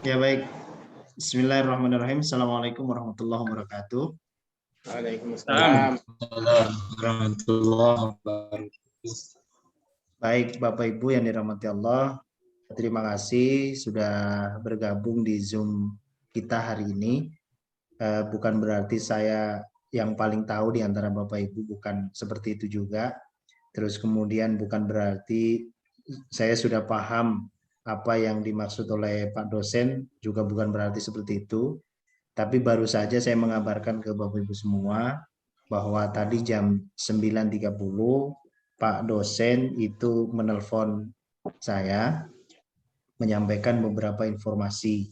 Ya baik. Bismillahirrahmanirrahim. Assalamualaikum warahmatullahi wabarakatuh. Waalaikumsalam. Warahmatullahi wabarakatuh. Baik Bapak Ibu yang dirahmati Allah, terima kasih sudah bergabung di Zoom kita hari ini. Bukan berarti saya yang paling tahu di antara Bapak Ibu, bukan seperti itu juga. Terus kemudian bukan berarti saya sudah paham apa yang dimaksud oleh Pak dosen, juga bukan berarti seperti itu. Tapi baru saja saya mengabarkan ke Bapak Ibu semua bahwa tadi jam 9.30 Pak dosen itu menelpon saya menyampaikan beberapa informasi.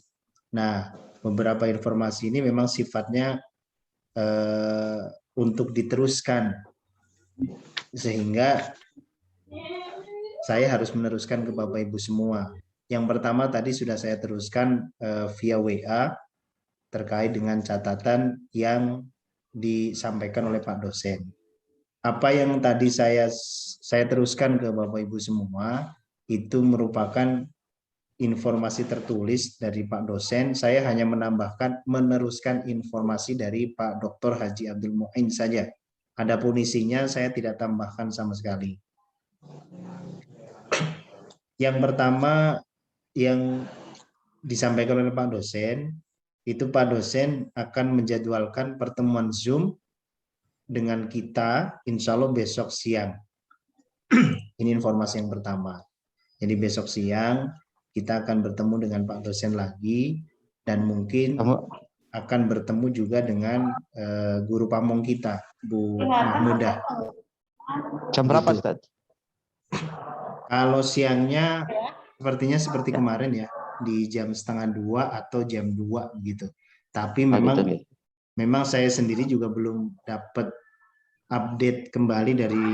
Nah, beberapa informasi ini memang sifatnya untuk diteruskan, sehingga saya harus meneruskan ke Bapak Ibu semua. Yang pertama tadi sudah saya teruskan via WA terkait dengan catatan yang disampaikan oleh Pak dosen. Apa yang tadi saya teruskan ke Bapak Ibu semua itu merupakan informasi tertulis dari Pak dosen. Saya hanya meneruskan informasi dari Pak Dr. Haji Abdul Muin saja. Adapun isinya saya tidak tambahkan sama sekali. Yang pertama yang disampaikan oleh Pak dosen, itu Pak dosen akan menjadwalkan pertemuan Zoom dengan kita insya Allah besok siang. Ini informasi yang pertama. Jadi besok siang kita akan bertemu dengan Pak dosen lagi, dan mungkin akan bertemu juga dengan guru pamong kita, Bu Mahmudah. Jam berapa, Ustaz? Kalau siangnya sepertinya seperti kemarin ya, di jam 1:30 atau jam 2 gitu. Tapi memang saya sendiri juga belum dapat update kembali dari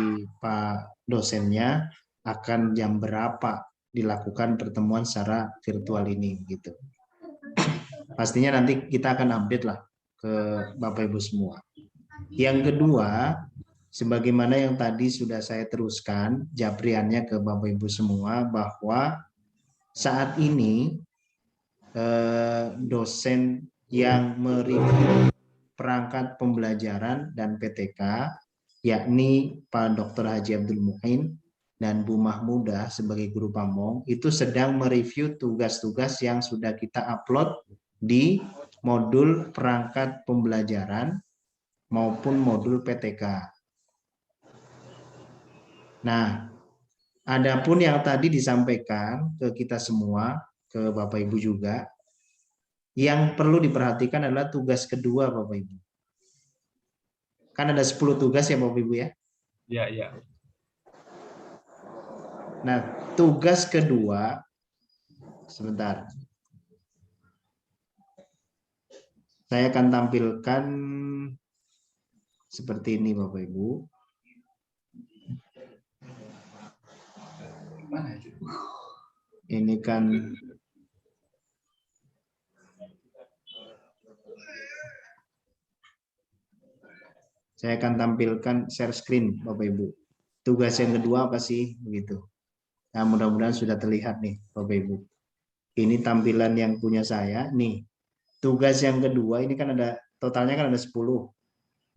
Pak dosennya akan jam berapa dilakukan pertemuan secara virtual ini gitu. Pastinya nanti kita akan update lah ke Bapak Ibu semua. Yang kedua, sebagaimana yang tadi sudah saya teruskan japriannya ke Bapak Ibu semua, bahwa saat ini dosen yang mereview perangkat pembelajaran dan PTK, yakni Pak Dr. Haji Abdul Muin dan Bu Mahmudah sebagai guru pamong, itu sedang mereview tugas-tugas yang sudah kita upload di modul perangkat pembelajaran maupun modul PTK. Nah, adapun yang tadi disampaikan ke kita semua, ke Bapak Ibu juga, yang perlu diperhatikan adalah tugas kedua Bapak Ibu. Kan ada 10 tugas ya Bapak Ibu ya? Iya, iya. Nah, tugas kedua, sebentar. Saya akan tampilkan seperti ini Bapak Ibu. Ini kan saya akan tampilkan share screen Bapak Ibu. Tugas yang kedua apa sih begitu. Nah, mudah-mudahan sudah terlihat nih Bapak Ibu. Ini tampilan yang punya saya nih. Tugas yang kedua ini kan ada totalnya kan ada 10.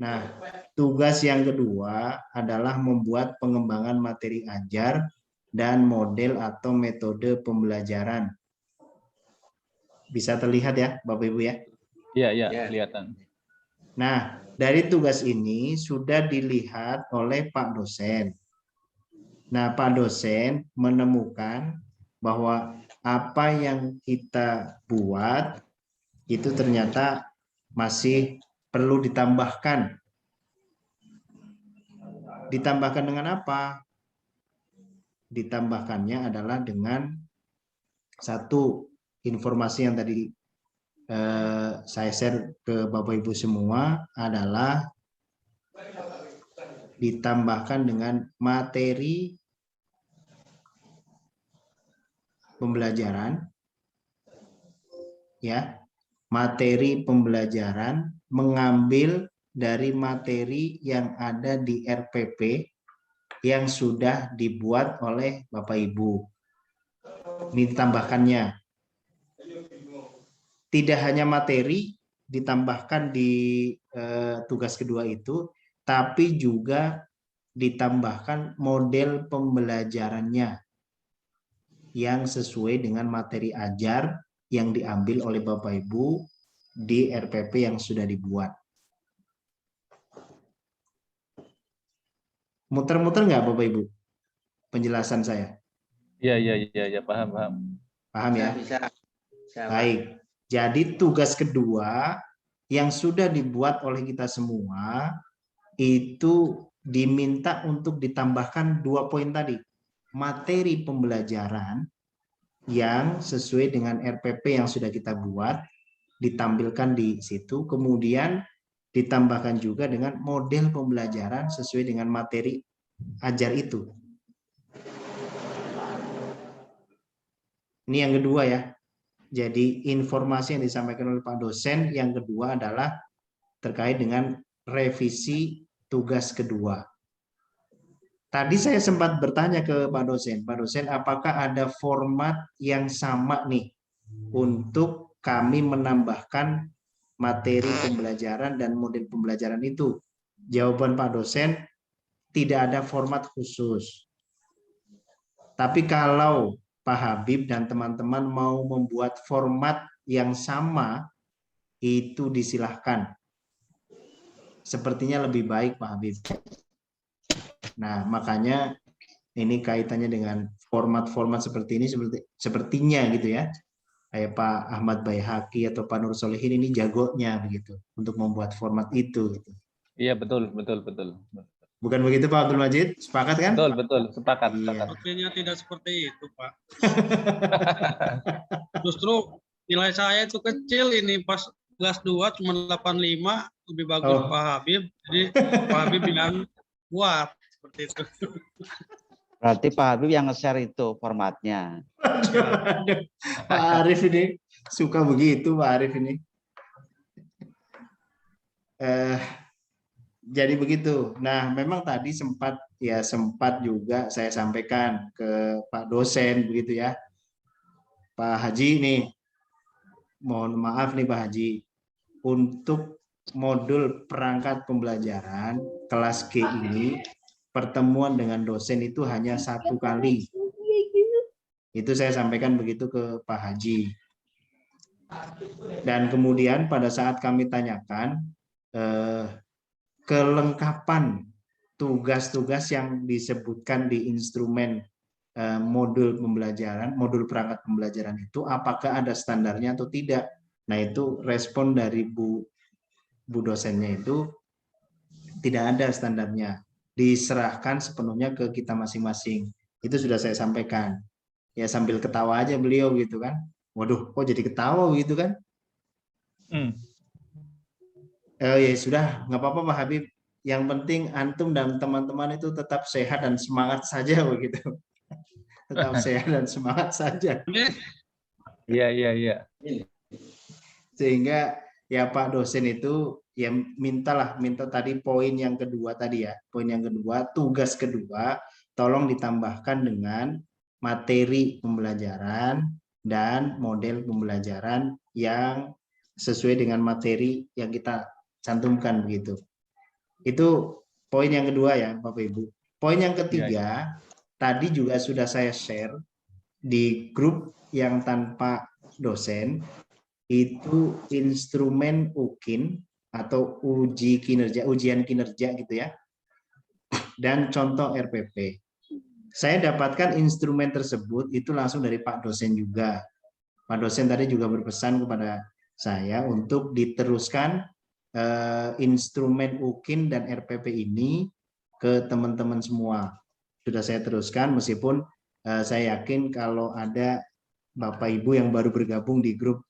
Nah, tugas yang kedua adalah membuat pengembangan materi ajar dan model atau metode pembelajaran. Bisa terlihat ya Bapak Ibu ya? Iya, iya, kelihatan. Nah, dari tugas ini sudah dilihat oleh Pak dosen. Nah, Pak dosen menemukan bahwa apa yang kita buat itu ternyata masih perlu ditambahkan. Ditambahkan dengan apa? Ditambahkannya adalah dengan satu informasi yang tadi saya share ke Bapak Ibu semua, adalah ditambahkan dengan materi pembelajaran, ya, materi pembelajaran mengambil dari materi yang ada di RPP yang sudah dibuat oleh Bapak Ibu. Ini ditambahkannya. Tidak hanya materi ditambahkan di tugas kedua itu, tapi juga ditambahkan model pembelajarannya yang sesuai dengan materi ajar yang diambil oleh Bapak Ibu di RPP yang sudah dibuat. Muter-muter nggak Bapak Ibu penjelasan saya? Iya, paham, paham. Paham ya? Bisa. Baik. Jadi tugas kedua yang sudah dibuat oleh kita semua itu diminta untuk ditambahkan 2 poin tadi. Materi pembelajaran yang sesuai dengan RPP yang sudah kita buat ditampilkan di situ, kemudian ditambahkan juga dengan model pembelajaran sesuai dengan materi ajar itu. Ini yang kedua ya. Jadi informasi yang disampaikan oleh Pak dosen yang kedua adalah terkait dengan revisi tugas kedua. Tadi saya sempat bertanya ke Pak dosen apakah ada format yang sama nih untuk kami menambahkan materi pembelajaran dan model pembelajaran itu? Jawaban Pak dosen, tidak ada format khusus. Tapi kalau Pak Habib dan teman-teman mau membuat format yang sama, itu disilahkan. Sepertinya lebih baik Pak Habib. Nah, makanya ini kaitannya dengan format-format seperti ini, sepertinya gitu ya. Kayak Pak Ahmad Baihaqi atau Pak Nur Solihin ini jagonya begitu untuk membuat format itu. Gitu. Iya, betul. Bukan begitu Pak Abdul Majid? Sepakat kan? Betul, sepakat. Sepertinya tidak seperti itu Pak. Justru nilai saya itu kecil ini pas kelas 2 cuma 85, lebih bagus Pak Habib. Jadi Pak Habib bilang buat seperti itu. Berarti Pak Habib yang nge-share itu formatnya. Pak Arif ini suka begitu Pak Arif ini. Jadi begitu. Nah, memang tadi sempat juga saya sampaikan ke Pak dosen begitu ya. Pak Haji nih, mohon maaf nih Pak Haji, untuk modul perangkat pembelajaran kelas G ini pertemuan dengan dosen itu hanya 1 kali. Itu saya sampaikan begitu ke Pak Haji. Dan kemudian pada saat kami tanyakan kelengkapan tugas-tugas yang disebutkan di instrumen modul pembelajaran, modul perangkat pembelajaran itu apakah ada standarnya atau tidak. Nah, itu respon dari Bu dosennya itu tidak ada standarnya. Diserahkan sepenuhnya ke kita masing-masing. Itu sudah saya sampaikan. Ya sambil ketawa aja beliau gitu kan. Waduh, kok jadi ketawa gitu kan? Ya sudah, nggak apa-apa Pak Habib. Yang penting antum dan teman-teman itu tetap sehat dan semangat saja begitu. Tetap sehat dan semangat saja. Iya. Sehingga ya Pak dosen itu ya minta tadi poin yang kedua tadi ya. Poin yang kedua, tugas kedua tolong ditambahkan dengan materi pembelajaran dan model pembelajaran yang sesuai dengan materi yang kita cantumkan begitu. Itu poin yang kedua ya Bapak Ibu. Poin yang ketiga, tadi juga sudah saya share di grup yang tanpa dosen, itu instrumen UKIN atau ujian kinerja gitu ya, dan contoh RPP. Saya dapatkan instrumen tersebut itu langsung dari Pak dosen juga. Pak dosen tadi juga berpesan kepada saya untuk diteruskan instrumen UKIN dan RPP ini ke teman-teman semua. Sudah saya teruskan meskipun saya yakin kalau ada Bapak Ibu yang baru bergabung di grup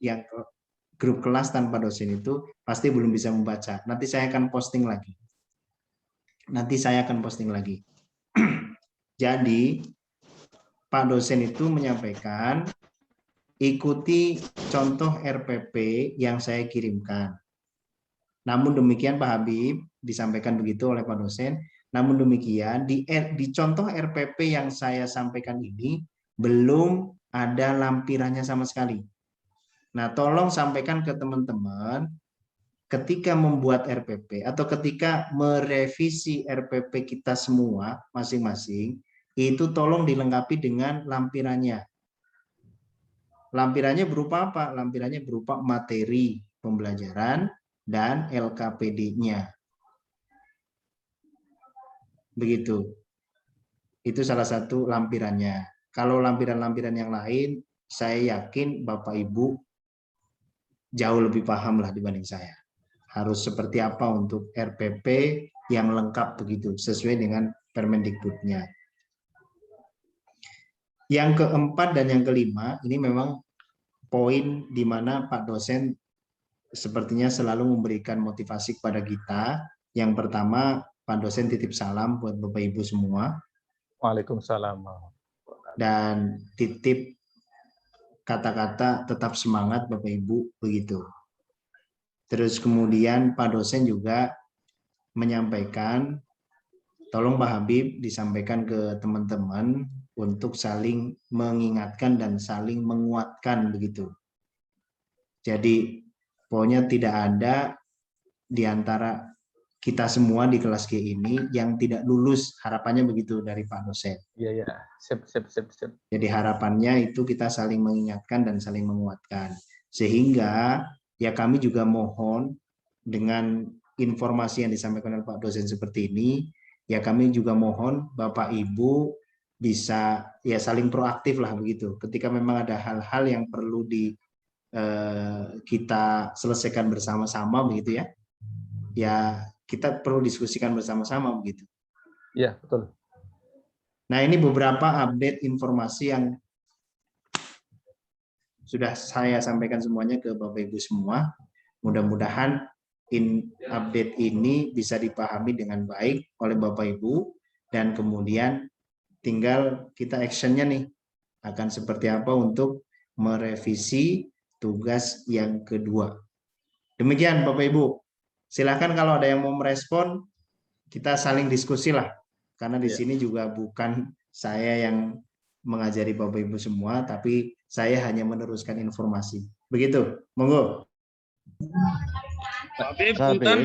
kelas tanpa dosen itu pasti belum bisa membaca. Nanti saya akan posting lagi. Jadi Pak dosen itu menyampaikan ikuti contoh RPP yang saya kirimkan. Namun demikian Pak Habib, disampaikan begitu oleh Pak dosen, namun demikian di contoh RPP yang saya sampaikan ini belum ada lampirannya sama sekali. Nah, tolong sampaikan ke teman-teman ketika membuat RPP atau ketika merevisi RPP kita semua masing-masing, itu tolong dilengkapi dengan lampirannya. Lampirannya berupa apa? Lampirannya berupa materi pembelajaran dan LKPD-nya. Begitu. Itu salah satu lampirannya. Kalau lampiran-lampiran yang lain, saya yakin Bapak Ibu jauh lebih paham lah dibanding saya. Harus seperti apa untuk RPP yang lengkap begitu, sesuai dengan Permendikbudnya. Yang keempat dan yang kelima, ini memang poin di mana Pak dosen sepertinya selalu memberikan motivasi kepada kita. Yang pertama, Pak dosen titip salam buat Bapak Ibu semua. Waalaikumsalam. Dan titip kata-kata tetap semangat Bapak Ibu begitu. Terus kemudian Pak dosen juga menyampaikan, tolong Pak Habib disampaikan ke teman-teman untuk saling mengingatkan dan saling menguatkan begitu. Jadi pokoknya tidak ada di antara kita semua di kelas G ini yang tidak lulus, harapannya begitu dari Pak dosen. Iya, iya. Sip. Jadi harapannya itu kita saling mengingatkan dan saling menguatkan. Sehingga ya kami juga mohon dengan informasi yang disampaikan oleh Pak dosen seperti ini, ya kami juga mohon Bapak Ibu bisa ya saling proaktif lah begitu. Ketika memang ada hal-hal yang perlu kita selesaikan bersama-sama begitu ya. Ya kita perlu diskusikan bersama-sama begitu. Iya, betul. Nah, ini beberapa update informasi yang sudah saya sampaikan semuanya ke Bapak Ibu semua. Mudah-mudahan update ini bisa dipahami dengan baik oleh Bapak Ibu, dan kemudian tinggal kita actionnya nih akan seperti apa untuk merevisi tugas yang kedua. Demikian Bapak Ibu. Silakan kalau ada yang mau merespon, kita saling diskusi lah. Karena di sini juga bukan saya yang mengajari Bapak Ibu semua, tapi saya hanya meneruskan informasi. Begitu, monggo. Pak Habib, Habib. punten.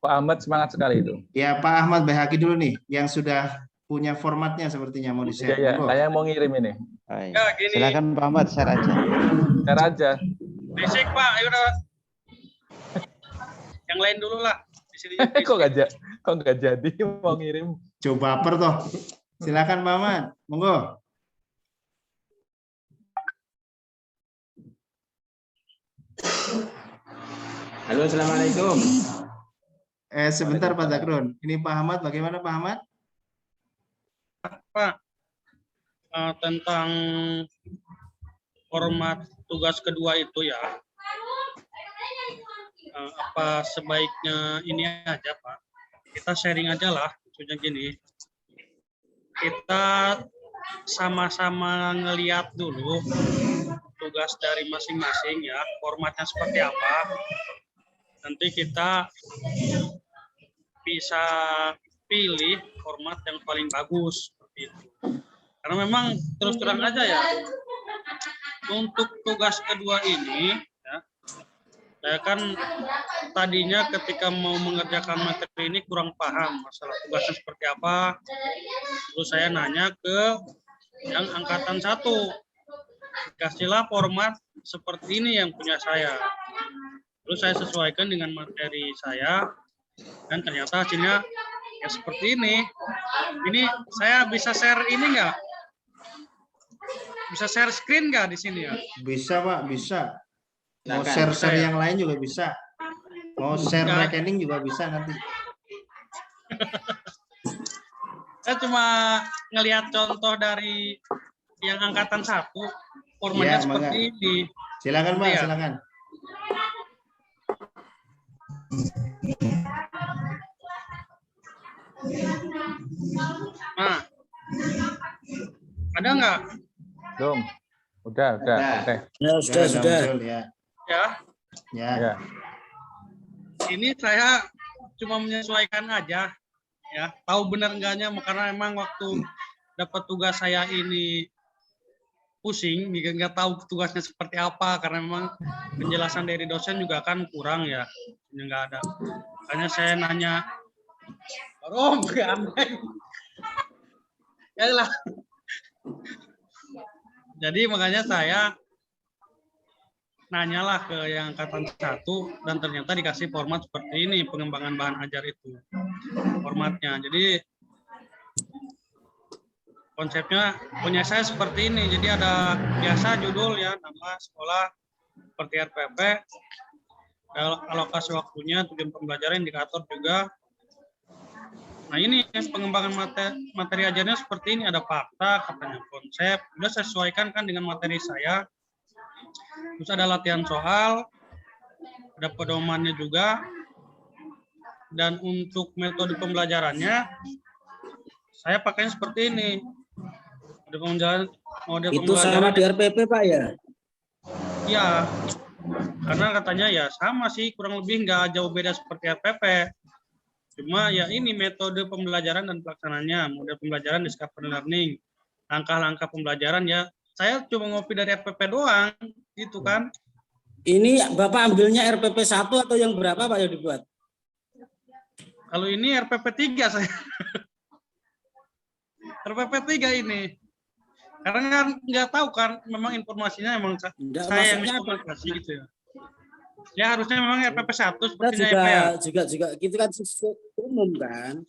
Pak Ahmad semangat sekali itu. Ya, Pak Ahmad Baihaqi dulu nih, yang sudah punya formatnya sepertinya mau di-share. Iya, Monggo. saya yang mau ngirim ini. Baik. Ya, gini. Silakan Pak Ahmad, share aja. Share aja. Berisik Pak, ayo udah. Yang lain dulu lah. Di sini Kok nggak jadi mau ngirim? Coba baper toh. Silakan Pak Ahmad, monggo. Halo, assalamualaikum. Sebentar Pak Zakrun. Ini Pak Ahmad, bagaimana Pak Ahmad? Pak, tentang format tugas kedua itu ya, apa sebaiknya ini aja Pak, kita sharing aja lah, maksudnya gini, kita sama-sama ngeliat dulu tugas dari masing-masing ya, formatnya seperti apa, nanti kita bisa pilih format yang paling bagus seperti itu. Karena memang terus terang aja ya, untuk tugas kedua ini, ya, saya kan tadinya ketika mau mengerjakan materi ini kurang paham masalah tugasnya seperti apa. Terus saya nanya ke yang angkatan 1, kasihlah format seperti ini yang punya saya. Terus saya sesuaikan dengan materi saya, dan ternyata hasilnya ya seperti ini. Ini saya bisa share ini nggak? Bisa share screen nggak di sini ya? Bisa Pak, bisa. Mau Silakan. share yang lain juga bisa. Mau share Ya. rekening juga bisa nanti. Saya cuma ngelihat contoh dari yang angkatan 1, formatnya Ya, seperti mangga. ini. Silakan Pak, Iya. silakan. Nah, ada nggak? Belum. Udah. Udah. Oke. Sudah muncul, ya. Ya, Ya. Ya. ini saya cuma menyesuaikan aja, ya. Tahu benar enggaknya, karena memang waktu dapat tugas saya ini pusing, nggak tahu tugasnya seperti apa karena memang penjelasan dari dosen juga kan kurang ya, nggak ada. Makanya saya nanya, Rom, ya lah. Jadi makanya saya nanyalah ke yang angkatan 1 dan ternyata dikasih format seperti ini, pengembangan bahan ajar itu formatnya. Jadi konsepnya punya saya seperti ini. Jadi ada biasa judul ya, nama sekolah seperti RPP, alokasi waktunya, tujuan pembelajaran, indikator juga. Nah ini pengembangan materi ajarnya seperti ini, ada fakta, katanya konsep, udah saya sesuaikan kan dengan materi saya. Terus ada latihan soal, ada pedomannya juga, dan untuk metode pembelajarannya saya pakainya seperti ini. Model Itu sama di RPP Pak ya? Iya, karena katanya ya sama sih, kurang lebih nggak jauh beda seperti RPP. Cuma ya ini metode pembelajaran dan pelaksananya, model pembelajaran discovery learning, langkah-langkah pembelajaran ya. Saya cuma ngopi dari RPP doang, gitu kan. Ini Bapak ambilnya RPP 1 atau yang berapa Pak yang dibuat? Kalau ini RPP 3 saya. RPP 3 ini. Karena kan nggak tahu kan, memang informasinya memang saya yang komunikasi gitu ya. Ya harusnya memang RPP 1 sepertinya ya. Juga gitu kan umum kan.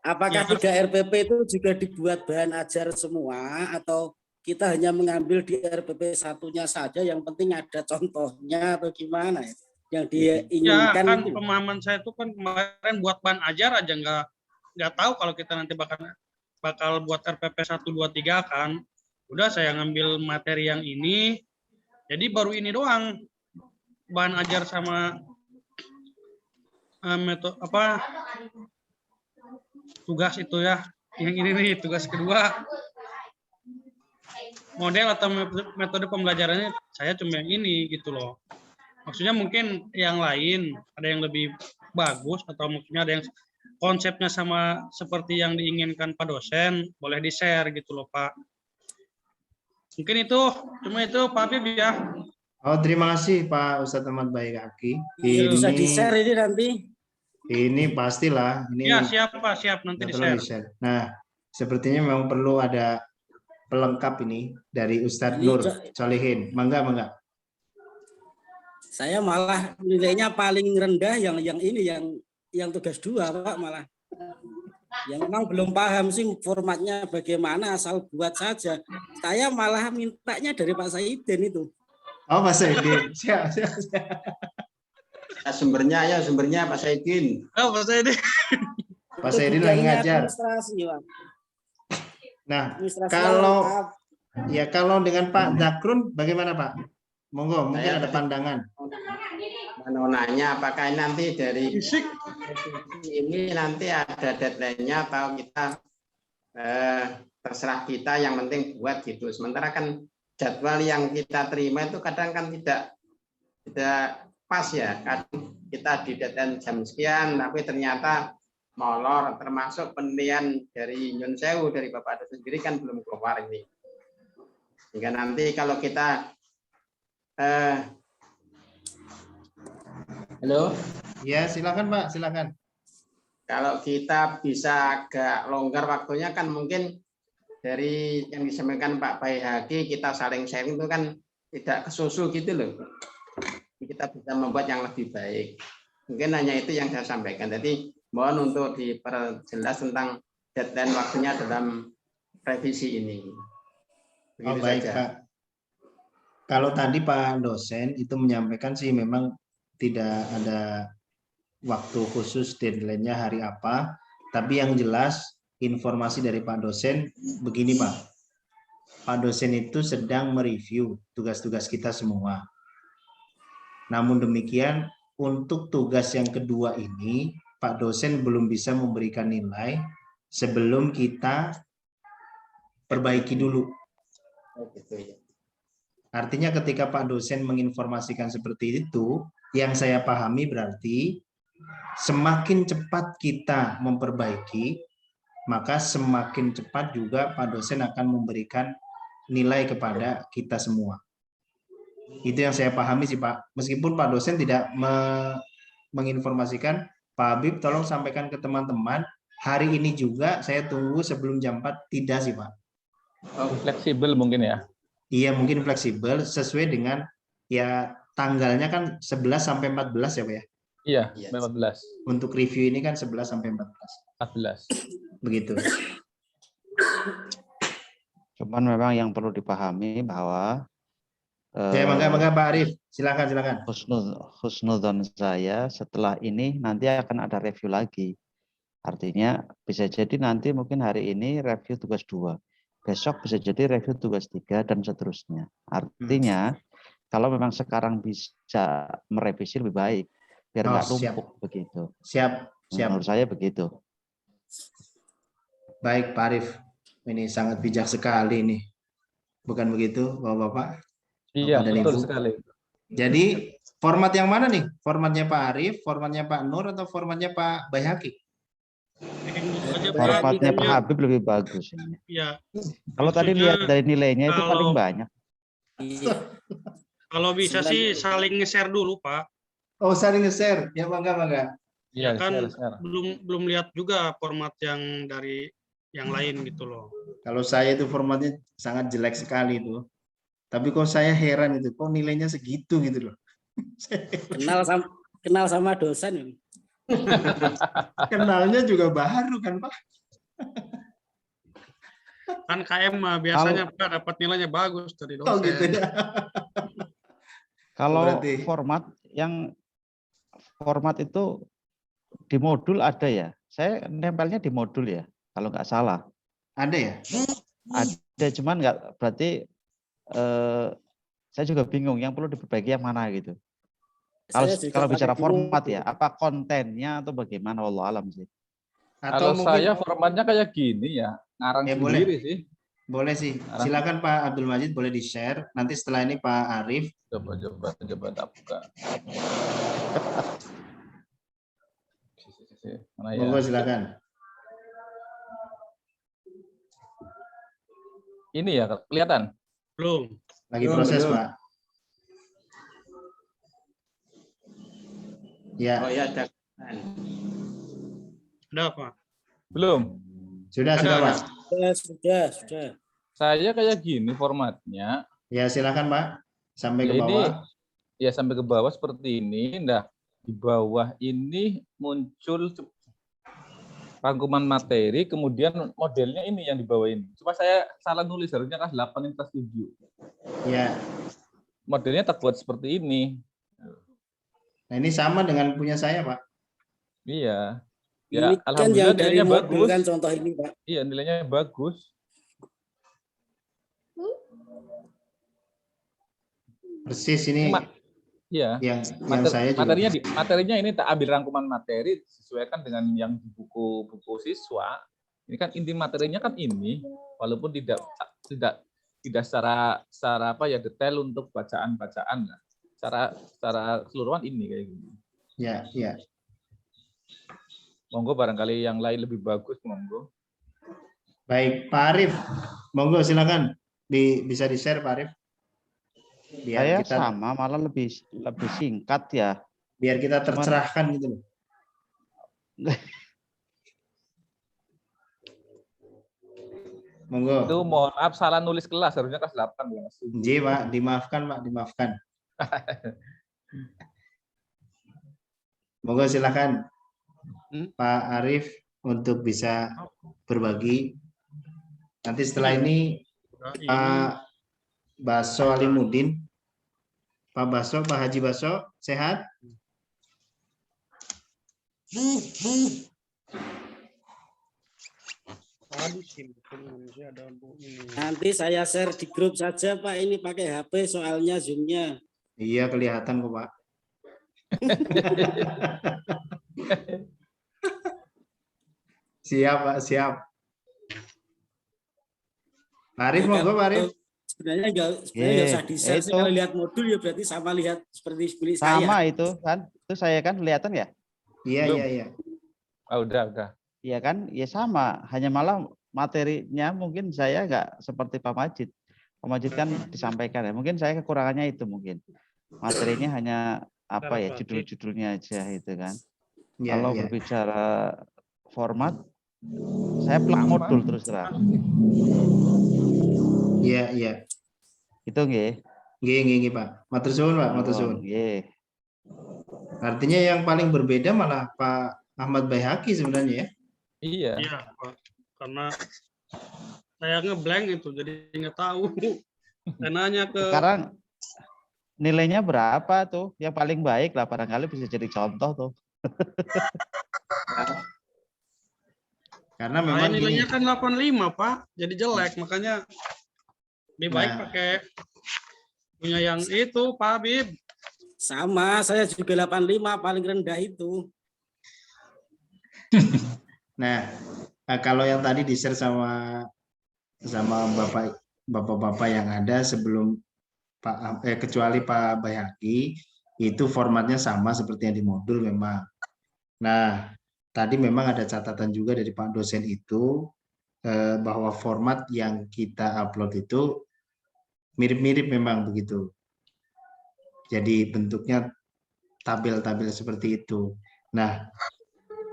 Apakah Ya, 3 RPP itu juga dibuat bahan ajar semua atau kita hanya mengambil di RPP 1-nya saja, yang penting ada contohnya atau gimana ya? Yang dia ya inginkan kan itu. pemahaman saya itu kan kemarin buat bahan ajar aja nggak tahu kalau kita nanti bakal buat RPP 1, 2, 3 kan. Udah saya ngambil materi yang ini, jadi baru ini doang bahan ajar sama metode apa tugas itu ya. Yang ini nih tugas kedua. Model atau metode pembelajarannya saya cuma yang ini gitu loh. Maksudnya mungkin yang lain ada yang lebih bagus atau maksudnya ada yang konsepnya sama seperti yang diinginkan Pak dosen, boleh di-share gitu loh Pak. Mungkin itu, cuma itu Pak Habib ya. Oh, terima kasih Pak Ustadz Ahmad Baik Aki. Bisa di-share ini nanti. Ini pastilah. Ini Ya siap Pak, siap nanti di-share. Nah, sepertinya memang perlu ada pelengkap ini dari Ustadz Nur Solihin. Mangga. Saya malah nilainya paling rendah yang ini yang tugas 2 Pak malah. Yang memang belum paham sih formatnya bagaimana, asal buat saja. Saya malah mintanya dari Pak Saidin itu. Oh, Pak Saidin. Siap. Sumbernya Pak Saidin. Oh, Pak Saidin. Pak Saidin lagi ngajar. Nah, kalau dengan Pak Zakrun bagaimana Pak? Monggo, mungkin ada pandangan. Mau nanya apakah nanti dari ini nanti ada deadline-nya atau kita terserah kita, yang penting buat gitu. Sementara kan jadwal yang kita terima itu kadang kan tidak pas ya. Kadang kita di deadline jam sekian tapi ternyata molor, termasuk penilaian dari Nyun Sewu dari Bapak dosen sendiri kan belum keluar ini. Hingga nanti kalau kita halo. Ya, silakan Pak, silakan. Kalau kita bisa agak longgar waktunya kan mungkin dari yang disampaikan Pak Baihaqi kita saling sharing itu kan tidak kesusu gitu loh. Kita bisa membuat yang lebih baik. Mungkin hanya itu yang saya sampaikan. Jadi mohon untuk diperjelas tentang deadline waktunya dalam revisi ini. Begitu baik saja. Pak. Kalau tadi Pak dosen itu menyampaikan sih memang tidak ada waktu khusus deadline-nya hari apa, tapi yang jelas informasi dari Pak dosen begini Pak. Pak dosen itu sedang mereview tugas-tugas kita semua. Namun demikian untuk tugas yang kedua ini Pak dosen belum bisa memberikan nilai sebelum kita perbaiki dulu. Artinya ketika Pak dosen menginformasikan seperti itu, yang saya pahami berarti semakin cepat kita memperbaiki, maka semakin cepat juga Pak dosen akan memberikan nilai kepada kita semua. Itu yang saya pahami sih Pak. Meskipun Pak dosen tidak menginformasikan, Pak Habib tolong sampaikan ke teman-teman, hari ini juga saya tunggu sebelum jam 4, tidak sih Pak. Fleksibel mungkin ya. Iya mungkin fleksibel sesuai dengan ya tanggalnya kan 11 sampai 14 ya Pak ya. Iya, Iya. 14. Untuk review ini kan 11 sampai 14. 14. Begitu. Cuman memang yang perlu dipahami bahwa Ya, mangga Pak Arif, silakan. husnuzon saya setelah ini nanti akan ada review lagi. Artinya bisa jadi nanti mungkin hari ini review tugas 2. Besok bisa jadi review tugas 3 dan seterusnya. Artinya kalau memang sekarang bisa merevisi lebih baik biar nggak siap. numpuk begitu. Siap. Menurut saya begitu. Baik Pak Arif, ini sangat bijak sekali nih. Bukan begitu Bapak-Bapak? Iya, dan betul Ibu. sekali. Jadi format yang mana nih? Formatnya Pak Arif, formatnya Pak Nur, atau formatnya Pak Baihaqi? Formatnya Pak Habib lebih bagus ini. Ya. Kalau tadi lihat dari nilainya itu paling banyak. Iya. Kalau bisa sih saling nge-share dulu, Pak. Oh, saling nge-share. Ya, mangga. Iya, Kan share. belum lihat juga format yang dari yang lain gitu loh. Kalau saya itu formatnya sangat jelek sekali itu. Tapi kok saya heran itu, kok nilainya segitu gitu loh. Kenal sama dosen. Kenalnya juga baru kan Pak? Kan KM mah biasanya Pak dapat nilainya bagus dari dosen. Oh gitu ya. Kalau Berarti- format itu di modul ada ya. Saya nempelnya di modul ya, kalau nggak salah. Ada ya? Ada, cuman nggak berarti saya juga bingung yang perlu diperbaiki yang mana gitu. Kalau bicara format ya, apa kontennya atau bagaimana? Wallahu alam sih. Kalau Atau mungkin saya formatnya kayak gini ya, ngarang Ya, sendiri sih. boleh sih. Silakan Pak Abdul Majid, boleh di-share. Nanti setelah ini Pak Arif. Coba tak buka. Mana ya? Monggo silakan. Ini ya, kelihatan? Belum. Lagi proses Pak. Ya, Oh ya, ada. Ada apa? Belum. sudah Pak. Sudah. Saya kayak gini formatnya. Ya silakan Pak. Sampai ke Ya, ini bawah. ya sampai ke bawah seperti ini. Nah, di bawah ini muncul rangkuman materi, kemudian modelnya ini yang di bawah ini. Cuma saya salah nulis, harusnya kelas 8 ini kelas 7. Ya. Modelnya terbuat seperti ini. Nah, ini sama dengan punya saya, Pak. Iya. Ini Ya, kan alhamdulillah yang dari nilainya modul bagus. kan contoh ini, Pak. Iya, nilainya bagus. Persis ini Iya. yang saya juga. Materinya ini tak ambil rangkuman materi disesuaikan dengan yang di buku siswa. Ini kan inti materinya kan ini, walaupun tidak secara apa ya detail untuk bacaan-bacaan lah. Secara keseluruhan ini kayak gini. Ya. Monggo barangkali yang lain lebih bagus, monggo. Baik, Pak Arif. Monggo silakan. Bisa di-share Pak Arif. Saya sama, malah lebih singkat ya. Biar kita tercerahkan gitu loh. Monggo. Itu mohon maaf salah nulis kelas, harusnya kelas 8 ya Mas. Ji, Pak, dimaafkan, Pak, dimaafkan. Monggo silakan Pak Arif untuk bisa berbagi. Nanti setelah ini Pak Baso Alimuddin, Pak Baso, Pak Haji Baso, sehat? Nanti saya share di grup saja, Pak. Ini pakai HP soalnya Zoom-nya. Iya, kelihatan kok, Pak. Siap, Pak, siap. Pak Arif, monggo, Pak Arif. Sebenarnya nggak usah di-share. itu. Kalau lihat modul ya berarti sama lihat seperti saya. Sama itu kan. Itu saya kan kelihatan ya? Iya. Ah, udah. ya kan, ya sama, hanya malah materinya mungkin saya nggak seperti Pak Majid. Pak Majid kan disampaikan ya, mungkin saya kekurangannya itu mungkin. Materinya hanya apa ya, judul-judulnya aja itu kan. Ya, Kalau ya. berbicara format, saya plak modul terus terang. Iya, iya. Itu nggih. Nggih, Pak. Matur suwun, Pak. Matur suwun. Nggih. Artinya yang paling berbeda malah Pak Ahmad Baihaqi sebenarnya ya. Iya. Iya, Pak. Karena saya ngeblank itu, jadi nggak tahu. Saya nanya ke Sekarang nilainya berapa tuh? Yang paling baik lah, barangkali bisa jadi contoh tuh. Karena saya memang nilainya gini. kan 85, Pak. Jadi jelek, makanya lebih baik Nah. pakai punya yang itu, Pak Habib. Sama, saya juga 85 paling rendah itu. Nah, kalau yang tadi di-share sama bapak-bapak yang ada sebelum kecuali Pak Baihaqi, itu formatnya sama seperti yang di modul memang. Nah, tadi memang ada catatan juga dari Pak dosen itu bahwa format yang kita upload itu mirip-mirip memang begitu. Jadi bentuknya tabel-tabel seperti itu. Nah,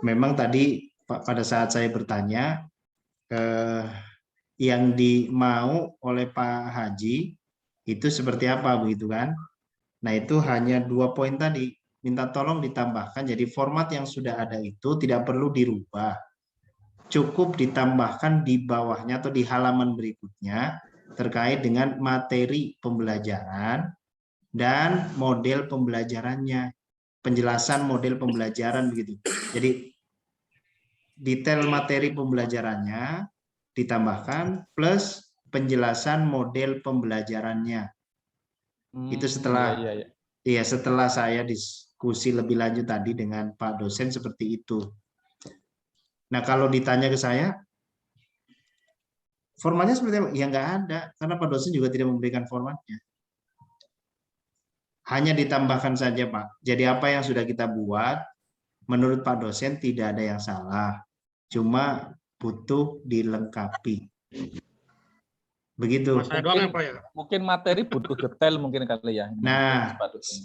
memang tadi pada saat saya bertanya, yang dimau oleh Pak Haji itu seperti apa begitu kan? Nah, itu hanya 2 poin tadi. Minta tolong ditambahkan, jadi format yang sudah ada itu tidak perlu dirubah. Cukup ditambahkan di bawahnya atau di halaman berikutnya terkait dengan materi pembelajaran dan model pembelajarannya. Penjelasan model pembelajaran begitu. Jadi detail materi pembelajarannya ditambahkan plus penjelasan model pembelajarannya. Itu setelah Iya. setelah saya diskusi lebih lanjut tadi dengan Pak dosen seperti itu. Nah, kalau ditanya ke saya formatnya seperti apa? Ya nggak ada, karena Pak dosen juga tidak memberikan formatnya. Hanya ditambahkan saja, Pak. Jadi apa yang sudah kita buat, menurut Pak dosen tidak ada yang salah. Cuma butuh dilengkapi. Begitu. Mungkin materi butuh detail mungkin kali ya. Nah,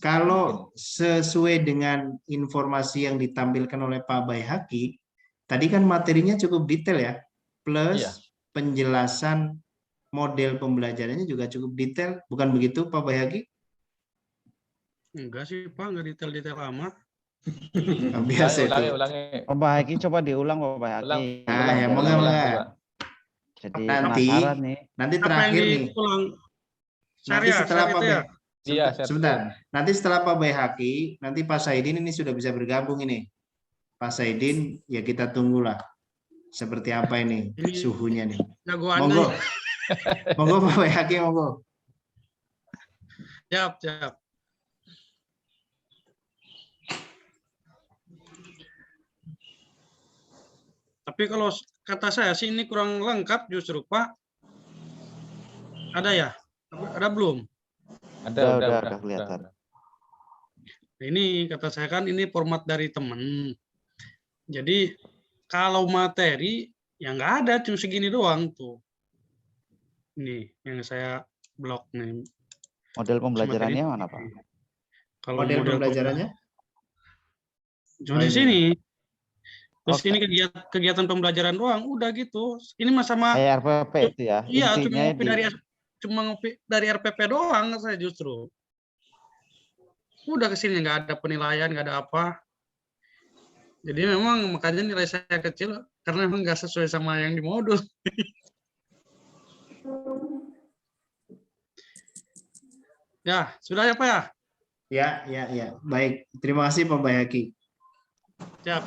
kalau sesuai dengan informasi yang ditampilkan oleh Pak Baihaqi, tadi kan materinya cukup detail ya, plus penjelasan model pembelajarannya juga cukup detail, bukan begitu Pak Baihaqi? Enggak sih Pak, nggak detail-detail amat. Biasa itu. Ulangi. Pak Baihaqi coba diulang Pak Baihaqi. Nah, ya moga-moga. Jadi penasaran nih. Nanti terakhir nih. Nanti setelah Pak sebentar. Nanti setelah Pak Baihaqi, nanti Pak Saidin ini sudah bisa bergabung ini. Pak Saidin, ya kita tunggulah seperti apa ini suhunya nih. Monggo. Monggo Pak Baihaqi, monggo. Siap. Tapi kalau kata saya sih ini kurang lengkap justru Pak. Ada ya? Ada belum? Ada kelihatan. Ini kata saya kan ini format dari teman. Jadi kalau materi yang nggak ada cuma segini doang tuh. Ini yang saya blok nih. Model pembelajarannya mana Pak? Kalau model pembelajarannya? Cuma di sini. Terus ini kegiatan pembelajaran doang, udah gitu. Ini sama RPP itu ya. Iya, cuma ngopi dari RPP doang saya justru. Udah kesini nggak ada penilaian, nggak ada apa. Jadi memang makanya nilai saya kecil karena memang nggak sesuai sama yang di modul. Ya, sudah ya Pak ya? Ya. Baik, terima kasih Pak Baihaqi. Siap.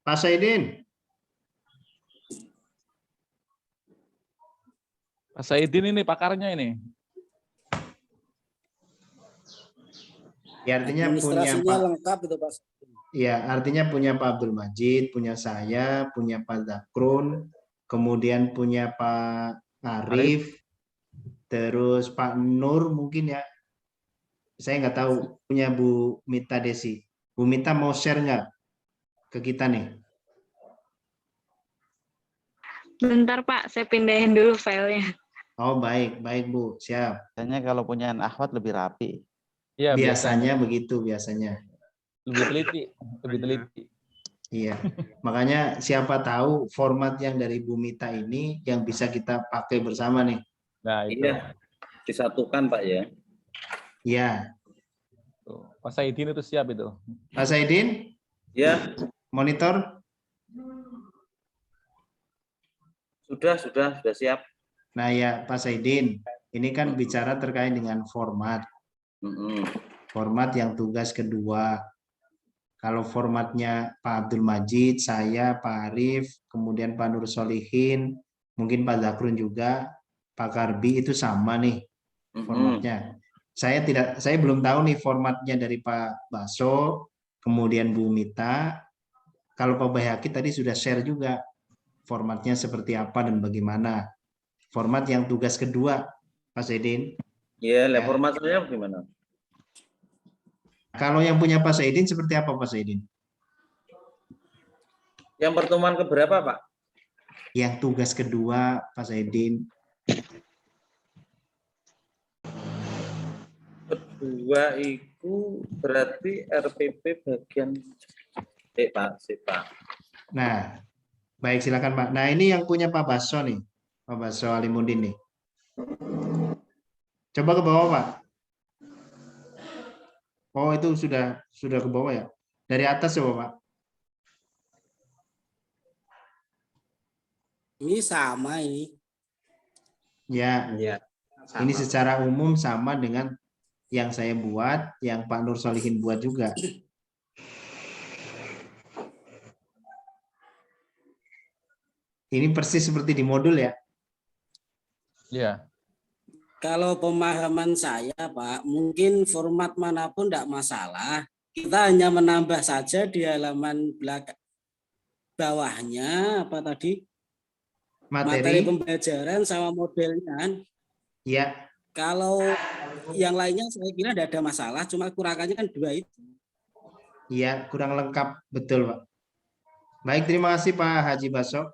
Pak Saidin. Pak Saidin ini pakarnya ini. Ya, artinya punya Pak lengkap itu Pak. Ya, artinya punya Pak Abdul Majid, punya saya, punya Pak Zakrun, kemudian punya Pak Arif, terus Pak Nur mungkin ya. Saya nggak tahu, punya Bu Mita Desi. Bu Mita mau share nggak ke kita nih? Bentar Pak, saya pindahin dulu filenya. Oh baik, baik Bu, siap. Biasanya kalau punya akhwat lebih rapi. Ya, Biasanya begitu, biasanya. lebih teliti, lebih teliti. Iya, makanya siapa tahu format yang dari Bu Mita ini yang bisa kita pakai bersama nih. Nah, itu. Iya, disatukan Pak ya. Iya, Tuh. Pak Saidin itu siap itu. Pak Saidin, Ya, monitor. sudah siap. Nah ya, Pak Saidin, ini kan bicara terkait dengan format. Format yang tugas kedua. Kalau formatnya Pak Abdul Majid, saya, Pak Arif, kemudian Pak Nur Solihin, mungkin Pak Zakrun juga, Pak Karbi itu sama nih formatnya. Saya belum tahu nih formatnya dari Pak Baso, kemudian Bu Mita. Kalau Pak Bayhaki tadi sudah share juga formatnya seperti apa dan bagaimana. Format yang tugas kedua, Pak Saidin. Iya, Ya. format saya gimana? Kalau yang punya Pak Saidin seperti apa Pak Saidin? Yang pertemuan keberapa Pak? Yang tugas kedua Pak Saidin. Kedua itu berarti RPP bagian Pak. Nah, baik silakan Pak. Nah ini yang punya Pak Baso nih, Pak Baso Alimudin nih. Coba ke bawah Pak. Oh itu sudah ke bawah ya. Dari atas coba Pak. Ini sama ini. Ya. Ya, Ini secara umum sama dengan yang saya buat, yang Pak Nur Solihin buat juga. Ini persis seperti di modul ya. Iya. Kalau pemahaman saya Pak, mungkin format manapun tidak masalah. Kita hanya menambah saja di halaman belakang bawahnya apa tadi? Materi pembelajaran sama modelnya kan. Iya. Kalau yang lainnya saya kira tidak ada masalah, cuma kurangannya kan 2 itu. Iya, kurang lengkap, betul Pak. Baik, terima kasih Pak Haji Baso.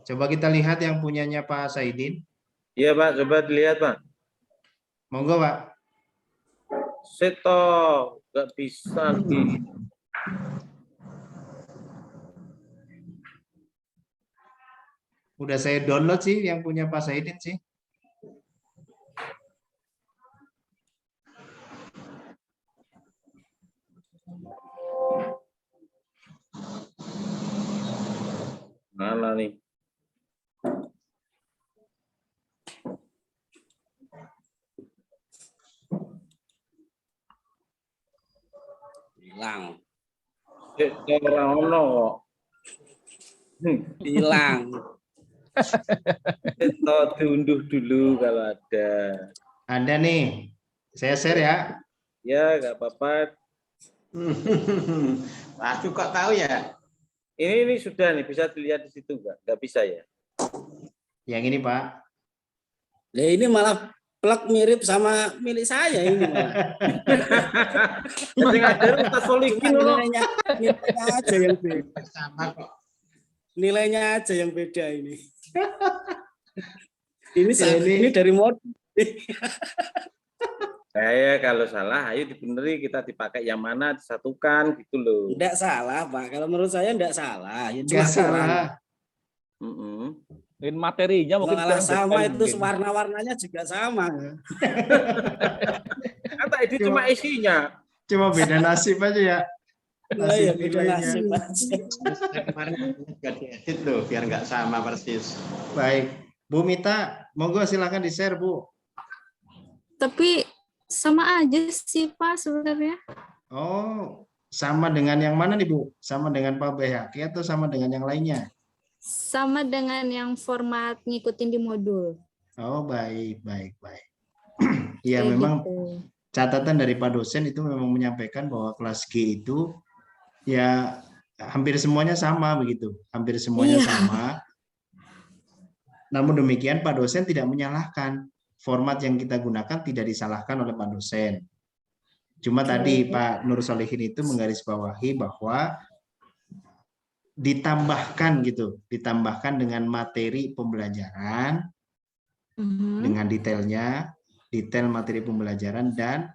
Coba kita lihat yang punyanya Pak Saidin. Iya Pak, coba dilihat Pak. Monggo Pak. Seto, nggak bisa nih. Udah saya download sih yang punya Pak Saidin sih. Mana nih? Hilang. Orang ono. Hilang. Seto diunduh dulu kalau ada. Ada nih. Saya share ya. Ya, nggak apa-apa. Waduh, kok tahu ya? Ini sudah nih, bisa dilihat di situ nggak? Nggak bisa ya? Yang ini Pak. Nah, ini malah plug mirip sama milik saya ini malah. Yang ada kita solikin loh. Nilainya aja yang beda. Sama kok. Nilainya aja yang beda ini. Ini Ini- ini dari mod. Saya kalau salah, ayo dibeneri, kita dipakai yang mana, disatukan gitu loh. Enggak salah, Pak. Kalau menurut saya enggak salah. Ya, cuma Nggak salah. Mungkin materinya mungkin malah kurang sama detail itu mungkin. warna-warnanya juga sama. Kata ini cuma isinya. Cuma beda nasib aja ya. Nah, Nasib ya beda nilainya. nasib aja. Saya kemarin juga diedit loh, biar nggak sama persis. Baik. Bu Mita, monggo silakan di-share Bu. Tapi sama aja sih Pak sebenarnya. Oh, sama dengan yang mana nih Bu? Sama dengan Pak Bayhaki atau sama dengan yang lainnya? Sama dengan yang format ngikutin di modul. Oh, baik, baik, baik. Ya, Kayak memang gitu. catatan dari Pak dosen itu memang menyampaikan bahwa kelas G itu ya hampir semuanya sama begitu. Hampir semuanya Iya. sama. Namun demikian Pak dosen tidak menyalahkan. Format yang kita gunakan tidak disalahkan oleh Pak dosen. Cuma tadi Pak Nur Solihin itu menggarisbawahi bahwa ditambahkan gitu, ditambahkan dengan materi pembelajaran, dengan detailnya, detail materi pembelajaran dan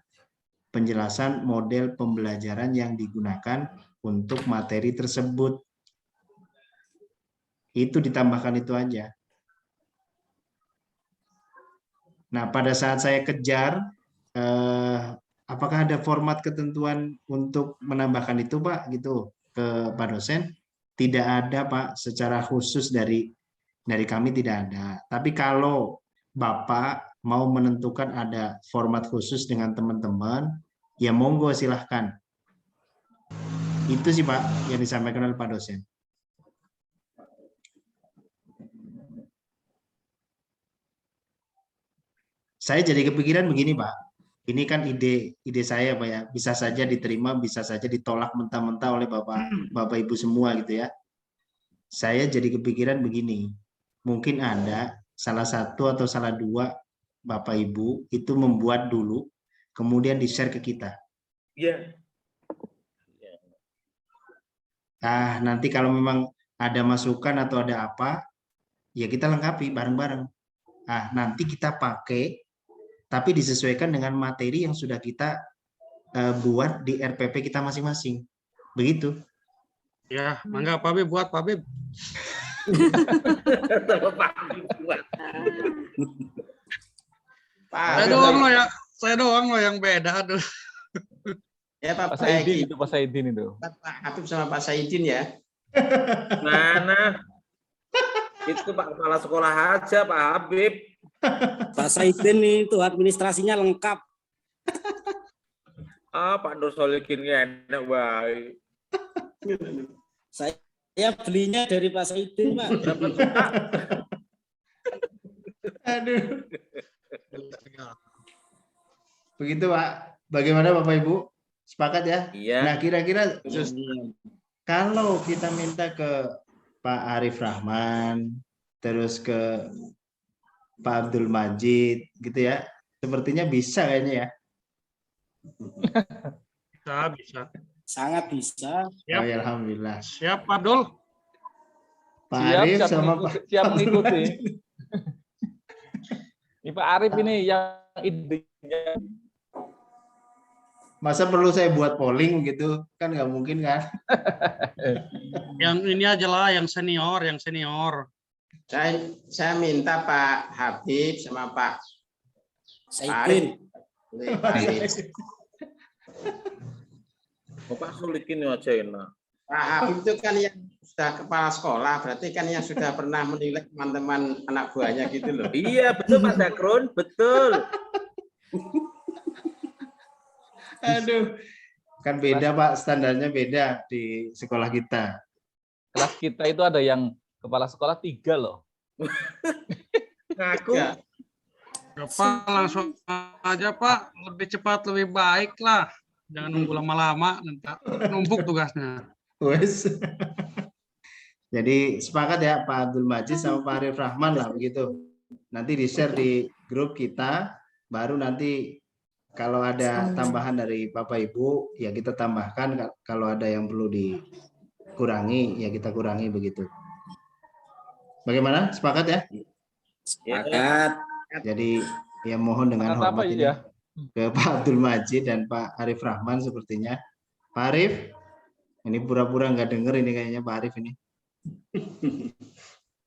penjelasan model pembelajaran yang digunakan untuk materi tersebut. Itu ditambahkan itu aja. Nah, pada saat saya kejar, apakah ada format ketentuan untuk menambahkan itu, Pak? Gitu ke Pak dosen? Tidak ada, Pak. Secara khusus dari kami tidak ada. Tapi kalau Bapak mau menentukan ada format khusus dengan teman-teman, ya monggo silahkan. Itu sih, Pak, yang disampaikan oleh Pak dosen. Saya jadi kepikiran begini, Pak. Ini kan ide saya, Pak ya. Bisa saja diterima, bisa saja ditolak mentah-mentah oleh Bapak Ibu semua gitu ya. Saya jadi kepikiran begini. Mungkin ada salah satu atau salah dua Bapak Ibu itu membuat dulu, kemudian di-share ke kita. Iya. Nah, nanti kalau memang ada masukan atau ada apa, ya kita lengkapi bareng-bareng. Nah, nanti kita pakai tapi disesuaikan dengan materi yang sudah kita buat di RPP kita masing-masing. Begitu. Ya, mangga Pak Bib buat Pak Bib. Saya doang loh yang beda aduh. Ya Pak Pak Saidin itu, Pak Saidin itu. Pak Habib sama Pak Saidin ya. Mana? Itu Pak Kepala Sekolah aja, Pak Habib. Pak Saidin itu administrasinya lengkap. Pak Nur Solihin enak baik. Saya belinya dari Pak Saidin, Pak. Aduh. Begitu, Pak. Bagaimana Bapak Ibu? Sepakat ya? Iya. Nah, kira-kira kalau kita minta ke Pak Arif Rahman, terus ke Pak Abdul Majid, gitu ya. Sepertinya bisa kayaknya ya. Bisa. Sangat bisa. Oh, ya, alhamdulillah. Siap Pak Dul. Pak Arif sama Pak siap mengikuti. Majid. Ini Pak Arif ini yang idenya. Masa perlu saya buat polling gitu? Kan nggak mungkin kan? Yang ini aja lah, yang senior. Saya minta Pak Habib sama Pak Saidin. Bapak Solihin aja enak. Pak Habib itu kan yang sudah kepala sekolah, berarti kan yang sudah pernah menilai teman-teman anak buahnya gitu loh. Iya, betul Pak Zakron, betul. Aduh, kan beda Pak, standarnya beda di sekolah kita. Kelas kita itu ada yang kepala sekolah 3 loh. Ngaku. Ya. Pak langsung aja Pak, lebih cepat lebih baik lah. Jangan nunggu lama-lama, nanti numpuk tugasnya. Wes. Jadi sepakat ya Pak Abdul Majid sama Pak Arif Rahman lah begitu. Nanti di-share di grup kita, baru nanti kalau ada tambahan dari Bapak Ibu ya kita tambahkan, kalau ada yang perlu dikurangi ya kita kurangi begitu. Bagaimana? Sepakat ya? Sepakat. Jadi ya mohon dengan Sepakat hormat apa ini ya? ke Pak Abdul Majid dan Pak Arif Rahman sepertinya. Pak Arif, ini pura-pura nggak denger ini kayaknya Pak Arif ini.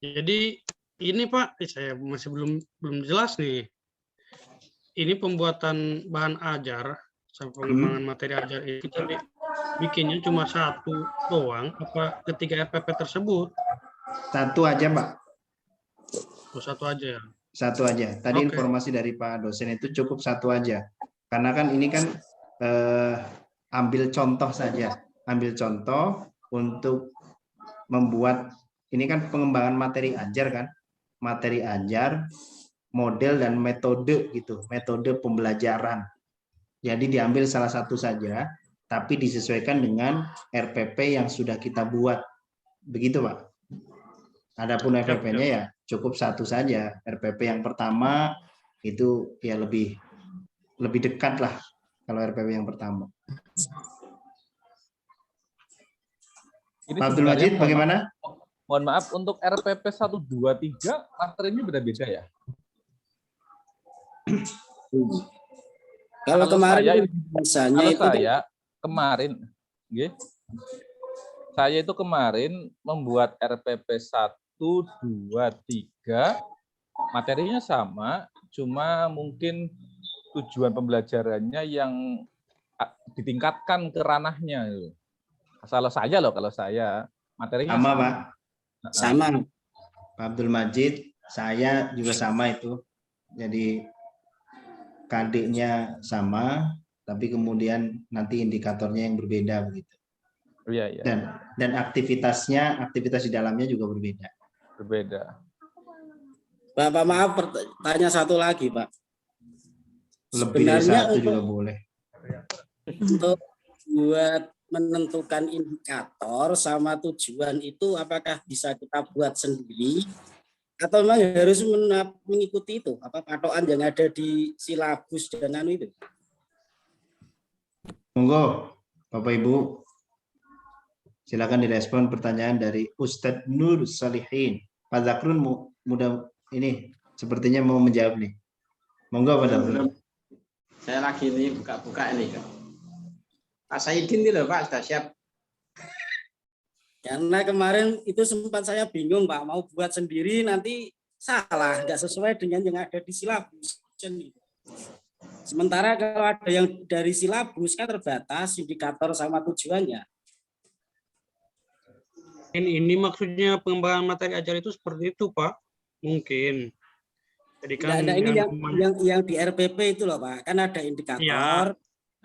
Jadi ini Pak, saya masih belum jelas nih. Ini pembuatan bahan ajar sama pengembangan materi ajar ini kita bikinnya cuma satu doang apa ketiga RPP tersebut? Satu aja Pak. Oh, satu aja ya. Satu aja. Tadi Oke. informasi dari Pak dosen itu cukup satu aja. Karena kan ini kan ambil contoh saja. Ambil contoh untuk membuat, ini kan pengembangan materi ajar kan. Materi ajar, model dan metode gitu. Metode pembelajaran. Jadi diambil salah satu saja, tapi disesuaikan dengan RPP yang sudah kita buat. Begitu Pak. Adapun RPP-nya ya cukup satu saja. RPP yang pertama itu ya lebih dekat lah kalau RPP yang pertama. Ini Pak Abdul sebenarnya Majid bagaimana? Mohon maaf, untuk RPP 1, 2, 3 materinya beda-beda ya? Kalau kemarin saya, biasanya kalau itu saya kemarin, saya itu kemarin membuat RPP 1, 2, 3, materinya sama, cuma mungkin tujuan pembelajarannya yang ditingkatkan ke ranahnya. Kalau saya materinya Sama, Pak. sama. Pak Abdul Majid, saya juga sama itu. Jadi KD-nya sama, tapi kemudian nanti indikatornya yang berbeda begitu. Iya. Dan aktivitas di dalamnya juga berbeda. Pak, maaf, tanya satu lagi, Pak. Lebih dari Sebenarnya satu juga boleh. Untuk buat menentukan indikator sama tujuan itu apakah bisa kita buat sendiri atau memang harus mengikuti itu apa patokan yang ada di silabus dan anu itu? Monggo, Bapak Ibu. Silakan direspon pertanyaan dari Ustadz Nur Salihin. Pak Zakrun mudah ini sepertinya mau menjawab nih. Monggo Pak Zakrun. Saya lagi ini buka-buka ini. Pak Saidin ini loh Pak, sudah siap. Karena kemarin itu sempat saya bingung Pak, mau buat sendiri nanti salah, nggak sesuai dengan yang ada di silabus. Sementara kalau ada yang dari silabus kan terbatas indikator sama tujuannya. Ini maksudnya pengembangan materi ajar itu seperti itu Pak, mungkin. Jadi kan ini yang di RPP itu loh Pak, kan ada indikator. Ya,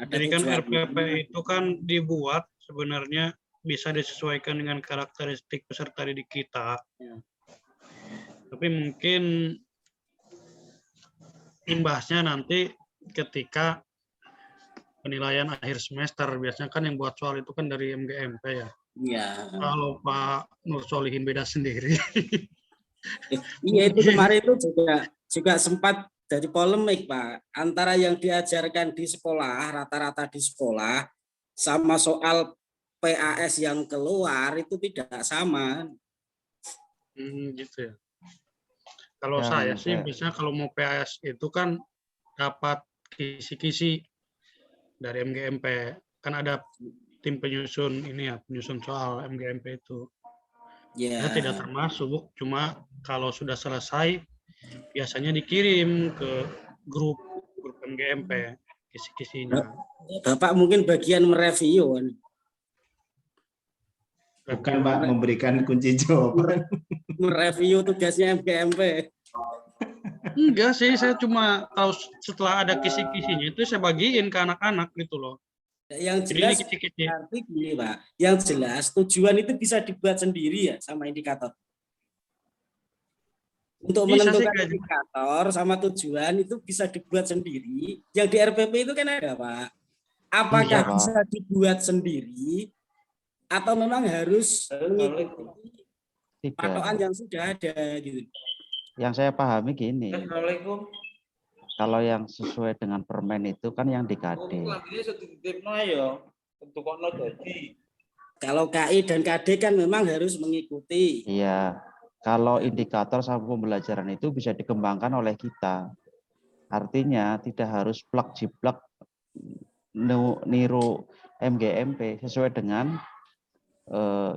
jadi kan RPP itu kan dibuat sebenarnya bisa disesuaikan dengan karakteristik peserta didik kita. Ya. Tapi mungkin imbasnya nanti ketika penilaian akhir semester, biasanya kan yang buat soal itu kan dari MGMP ya. Iya. Kalau Pak Nur Solihin beda sendiri. Iya itu kemarin itu juga sempat jadi polemik Pak. Antara yang diajarkan di sekolah, rata-rata di sekolah, sama soal PAS yang keluar itu tidak sama. Gitu ya. Kalau saya sih biasanya kalau mau PAS itu kan dapat kisi-kisi dari MGMP. Kan ada tim penyusun ini ya, penyusun soal MGMP itu. Ya. Tidak termasuk, cuma kalau sudah selesai biasanya dikirim ke grup MGMP kisi-kisinya. Bapak mungkin bagian mereview. Bukan Pak, memberikan kunci jawaban. Mereview tugasnya MGMP. Enggak sih, saya cuma tahu setelah ada kisi-kisinya itu saya bagiin ke anak-anak gitu loh. Yang jelas arti gini Pak, yang jelas tujuan itu bisa dibuat sendiri ya sama indikator. Untuk menentukan indikator sama tujuan itu bisa dibuat sendiri. Yang di RPP itu kan ada Pak. Apakah bisa dibuat sendiri atau memang harus mengikuti patokan yang sudah ada gitu. Yang saya pahami gini. Kalau yang sesuai dengan permen itu kan yang di KD. Kalau KI dan KD kan memang harus mengikuti. Iya. Kalau indikator sama pembelajaran itu bisa dikembangkan oleh kita. Artinya tidak harus plak-jiplak niru MGMP sesuai dengan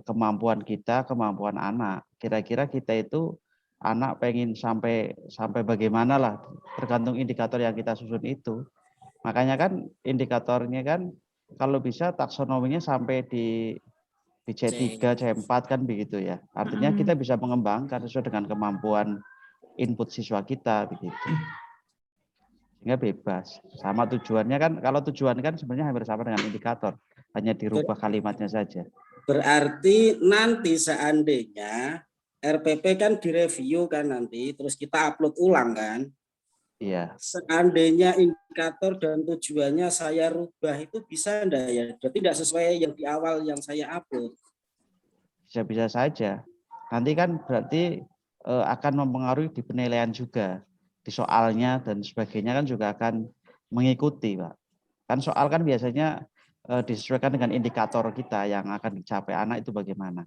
kemampuan kita, kemampuan anak. Kira-kira kita itu anak pengen sampai bagaimana lah, tergantung indikator yang kita susun itu. Makanya kan indikatornya kan kalau bisa taksonominya sampai di C3, C4 kan begitu ya. Artinya kita bisa mengembangkan sesuai dengan kemampuan input siswa kita begitu. Sehingga bebas. Sama tujuannya kan, kalau tujuan kan sebenarnya hampir sama dengan indikator, hanya dirubah kalimatnya saja. Berarti nanti seandainya RPP kan direview kan nanti, terus kita upload ulang kan? Iya. Seandainya indikator dan tujuannya saya rubah itu bisa enggak ya? Berarti tidak sesuai yang di awal yang saya upload. Bisa-bisa saja. Nanti kan berarti akan mempengaruhi di penilaian juga. Di soalnya dan sebagainya kan juga akan mengikuti, Pak. Kan soal kan biasanya disesuaikan dengan indikator kita yang akan dicapai anak itu bagaimana.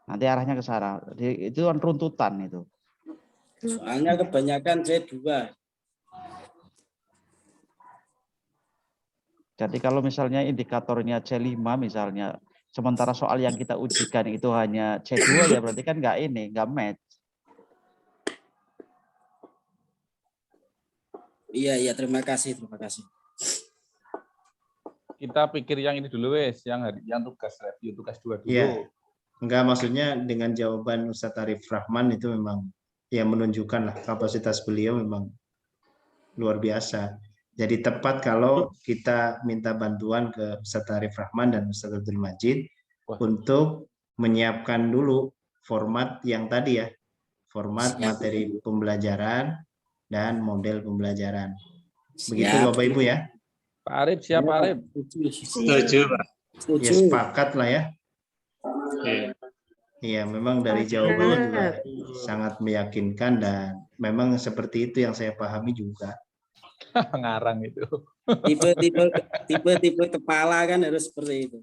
Nanti arahnya ke sana. Itu kan runtutan itu. Soalnya kebanyakan C2. Jadi kalau misalnya indikatornya C5 misalnya, sementara soal yang kita ujikan itu hanya C2 ya berarti kan nggak match. Iya, terima kasih. Kita pikir yang ini dulu wes, yang tugas review, tugas 2 dulu. Iya. Enggak, maksudnya dengan jawaban Ustadz Arif Rahman itu memang yang menunjukkan lah kapasitas beliau memang luar biasa. Jadi tepat kalau kita minta bantuan ke Ustadz Arif Rahman dan Ustadz Abdul Majid untuk menyiapkan dulu format yang tadi ya, format materi pembelajaran dan model pembelajaran. Begitu Bapak Ibu ya. Pak Arif, siap Pak Arif? Setuju, Pak. Ya sepakat lah ya. Iya, memang dari jawabannya juga sangat meyakinkan dan memang seperti itu yang saya pahami juga. Ngarang itu. Tipe kepala kan harus seperti itu.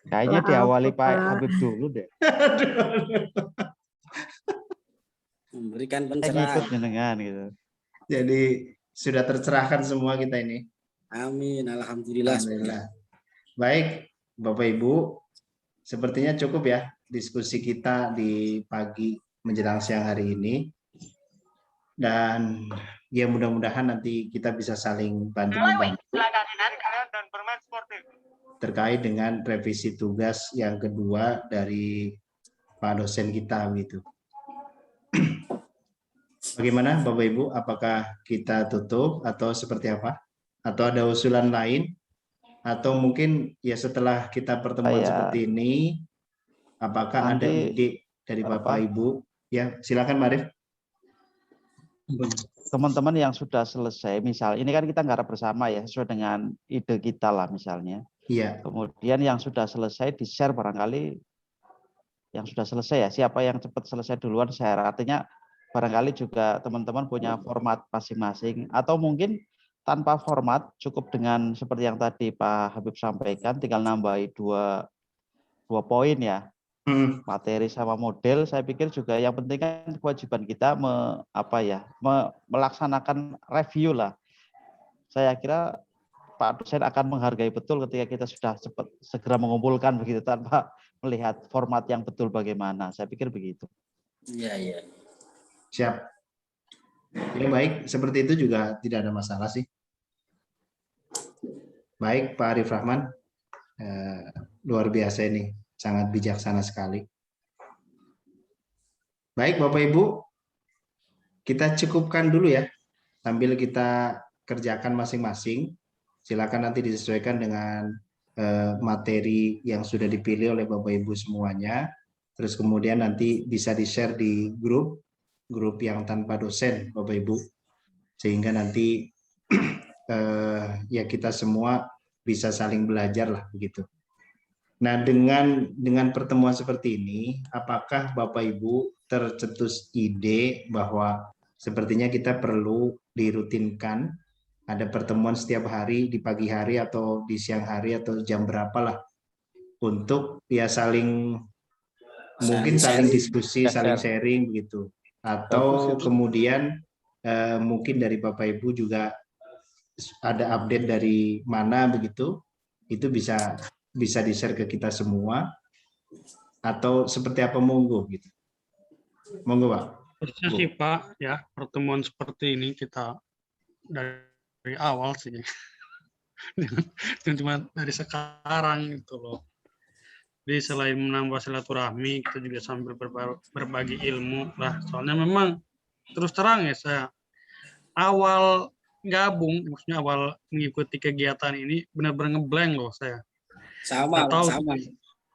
Kayaknya diawali Pak Habib dulu deh. Memberikan Ikut pencerahan. jenengan gitu. Jadi sudah tercerahkan semua kita ini. Amin, alhamdulillah. Alhamdulillah. Baik, Bapak Ibu, sepertinya cukup ya diskusi kita di pagi menjelang siang hari ini. Dan ya mudah-mudahan nanti kita bisa saling bantu-membantu terkait dengan revisi tugas yang kedua dari Pak dosen kita gitu. Bagaimana Bapak Ibu, apakah kita tutup atau seperti apa? Atau ada usulan lain? Atau mungkin ya setelah kita pertemuan seperti ini, apakah ada ide dari Bapak Ibu? Ya, silakan Marif. Teman-teman yang sudah selesai, misal ini kan kita garap bersama ya, sesuai dengan ide kita lah misalnya. Iya. Kemudian yang sudah selesai di-share barangkali yang sudah selesai ya, siapa yang cepat selesai duluan share. Artinya barangkali juga teman-teman punya format masing-masing atau mungkin tanpa format, cukup dengan seperti yang tadi Pak Habib sampaikan, tinggal nambahi dua poin ya, materi sama model. Saya pikir juga yang penting kan kewajiban kita melaksanakan review lah. Saya kira Pak dosen akan menghargai betul ketika kita sudah segera mengumpulkan begitu tanpa melihat format yang betul bagaimana. Saya pikir begitu. Iya. Siap. Ya baik, seperti itu juga tidak ada masalah sih. Baik Pak Arif Rahman, luar biasa ini, sangat bijaksana sekali. Baik Bapak Ibu, kita cukupkan dulu ya, sambil kita kerjakan masing-masing. Silakan nanti disesuaikan dengan materi yang sudah dipilih oleh Bapak Ibu semuanya. Terus kemudian nanti bisa di-share di grup yang tanpa dosen Bapak Ibu. Sehingga nanti ya kita semua bisa saling belajar lah begitu. Nah, dengan pertemuan seperti ini, apakah Bapak Ibu tercetus ide bahwa sepertinya kita perlu dirutinkan ada pertemuan setiap hari di pagi hari atau di siang hari atau jam berapa lah untuk ya saling diskusi, saling sharing begitu. Atau kemudian mungkin dari Bapak Ibu juga ada update dari mana begitu, itu bisa di-share ke kita semua atau seperti apa, monggo gitu. Monggo Pak. Harusnya sih Pak ya, pertemuan seperti ini kita dari awal sih. Dan cuma dari sekarang gitu loh. Jadi selain menambah silaturahmi, kita juga sambil berbagi ilmu lah. Soalnya memang terus terang ya, saya awal gabung, maksudnya awal mengikuti kegiatan ini benar-benar ngeblank loh saya. Sama.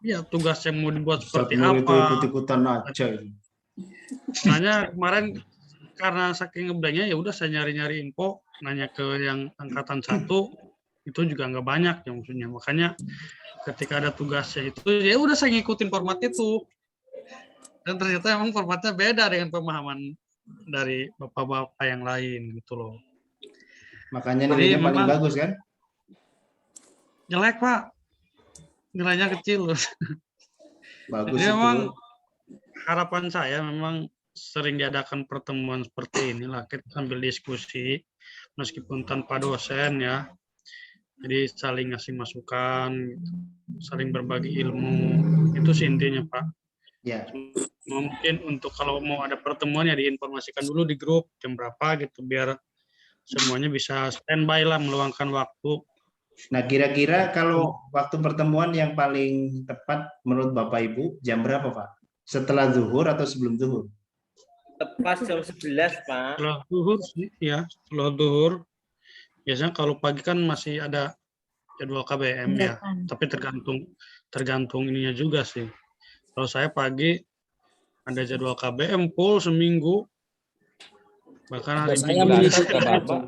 Ya, tugas yang mau dibuat seperti apa? apa. Ikut-ikutan aja. Makanya kemarin karena saking ngeblanknya ya udah saya nyari-nyari info, nanya ke yang angkatan 1, itu juga nggak banyak ya maksudnya. Makanya ketika ada tugasnya itu ya udah saya ngikutin format itu. Dan ternyata emang formatnya beda dengan pemahaman dari bapak-bapak yang lain gitu loh. Makanya Jadi nilainya paling memang- bagus kan? Jelek Pak, nilainya kecil. Bagus Jadi itu. memang harapan saya memang sering diadakan pertemuan seperti inilah, kita sambil diskusi meskipun tanpa dosen ya. Jadi saling ngasih masukan, gitu. Saling berbagi ilmu, itu sih intinya Pak. Ya, Mungkin untuk kalau mau ada pertemuan ya diinformasikan dulu di grup jam berapa gitu biar semuanya bisa standby lah meluangkan waktu. nah kira-kira kalau waktu pertemuan yang paling tepat menurut Bapak Ibu jam berapa Pak? Setelah zuhur atau sebelum zuhur? Tepat jam 11, Pak. Setelah zuhur sih ya, setelah zuhur. Biasanya kalau pagi kan masih ada jadwal KBM ya, tapi tergantung ininya juga sih. Kalau saya pagi ada jadwal KBM full seminggu, bahkan hari Saya Minggu mengikuti mengikuti Bapak. aja.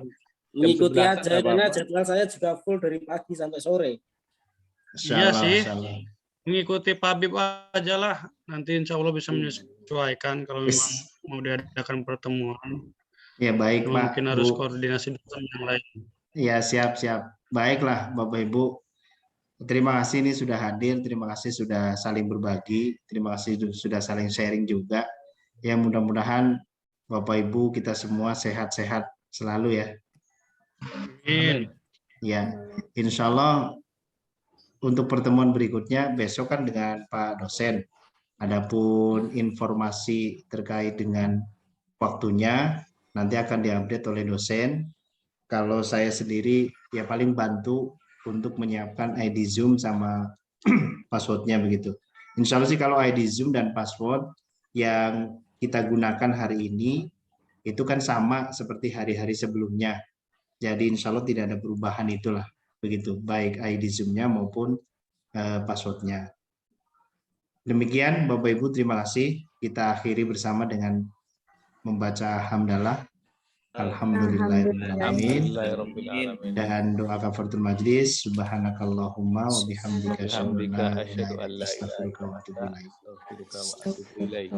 Mengikuti 11 aja ada karena Bapak. jadwal saya juga full dari pagi sampai sore. Iya Insyaallah, sih. insyaallah. mengikuti Pak Habib aja lah. Nanti insya Allah bisa menyesuaikan kalau memang Yes. mau diadakan pertemuan. Ya baik Pak, Mungkin harus Bu. koordinasi dengan yang lain. Ya siap-siap. Baiklah Bapak Ibu. Terima kasih ini sudah hadir, terima kasih sudah saling berbagi, terima kasih sudah saling sharing juga. Ya mudah-mudahan Bapak Ibu kita semua sehat-sehat selalu ya. Amin. Ya, insya Allah untuk pertemuan berikutnya besok kan dengan Pak dosen. Adapun informasi terkait dengan waktunya nanti akan diupdate oleh dosen. Kalau saya sendiri ya paling bantu untuk menyiapkan ID Zoom sama passwordnya begitu. Insya Allah sih kalau ID Zoom dan password yang kita gunakan hari ini itu kan sama seperti hari-hari sebelumnya. Jadi insya Allah tidak ada perubahan itulah begitu, baik ID Zoom-nya maupun password-nya. Demikian Bapak Ibu, terima kasih. Kita akhiri bersama dengan membaca hamdalah. Alhamdulillahirrahmanirrahim. Alhamdulillahirrabbilalamin. Dan doa kafaratul majlis. Subhanakallahumma wa bihamdika Bihamdika asyhadu asyhadu an an la la ilaha illa anta ilaha illa astaghfiruka wa anta atubu ilaik. astaghfiruka wa atubu ilaik.